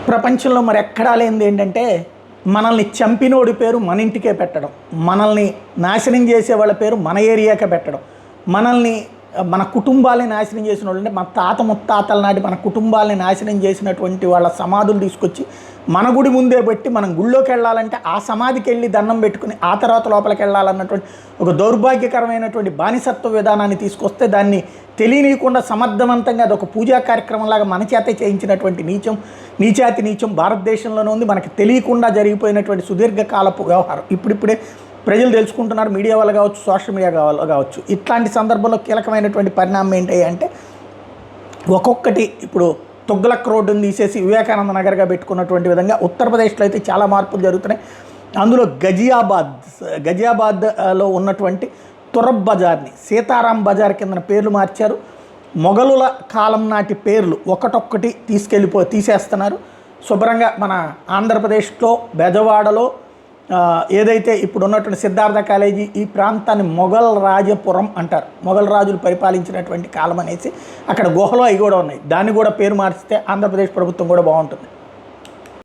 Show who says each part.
Speaker 1: ప్రపంచంలో మరి ఎక్కడా లేనిది ఏంటంటే మనల్ని చంపినోడి పేరు మన ఇంటికే పెట్టడం, మనల్ని నాశనం చేసే వాళ్ళ పేరు మన ఏరియాకే పెట్టడం, మనల్ని మన కుటుంబాలని నాశనం చేసిన వాళ్ళు అంటే మన తాత ముత్తాతల నాటి మన కుటుంబాలని నాశనం చేసినటువంటి వాళ్ళ సమాధులు తీసుకొచ్చి మన గుడి ముందే పెట్టి మనం గుళ్ళోకి వెళ్ళాలంటే ఆ సమాధికి వెళ్ళి దండం పెట్టుకుని ఆ తర్వాత లోపలికి వెళ్ళాలన్నటువంటి ఒక దౌర్భాగ్యకరమైనటువంటి బానిసత్వ విధానాన్ని తీసుకొస్తే దాన్ని తెలియనీయకుండా సమర్థవంతంగా అదొక పూజా కార్యక్రమంలాగా మన చేతే చేయించినటువంటి నీచం భారతదేశంలోనే ఉంది. మనకి తెలియకుండా జరిగిపోయినటువంటి సుదీర్ఘకాలపు వ్యవహారం ఇప్పుడిప్పుడే ప్రజలు తెలుసుకుంటున్నారు, మీడియా వల్ల కావచ్చు, సోషల్ మీడియా కావచ్చు. ఇట్లాంటి సందర్భంలో కీలకమైనటువంటి పరిణామం ఏంటి అంటే ఒక్కొక్కటి ఇప్పుడు తుగ్లక్ రోడ్డును తీసేసి వివేకానంద నగర్గా పెట్టుకున్నటువంటి విధంగా ఉత్తరప్రదేశ్లో అయితే చాలా మార్పులు జరుగుతున్నాయి. అందులో గజియాబాద్లో ఉన్నటువంటి తురబ్ బజార్ని సీతారాం బజార్ కింద పేర్లు మార్చారు. మొఘలుల కాలం నాటి పేర్లు ఒకటొక్కటి తీసేస్తున్నారు. శుభ్రంగా మన ఆంధ్రప్రదేశ్లో బెజవాడలో ఏదైతే ఇప్పుడు ఉన్నటువంటి సిద్ధార్థ కాలేజీ ఈ ప్రాంతాన్ని మొఘల్ రాజపురం అంటారు. మొఘల్ రాజులు పరిపాలించినటువంటి కాలం అనేసి అక్కడ గుహలో అవి కూడా ఉన్నాయి. దాన్ని కూడా పేరు మార్చితే ఆంధ్రప్రదేశ్ ప్రభుత్వం కూడా బాగుంటుంది.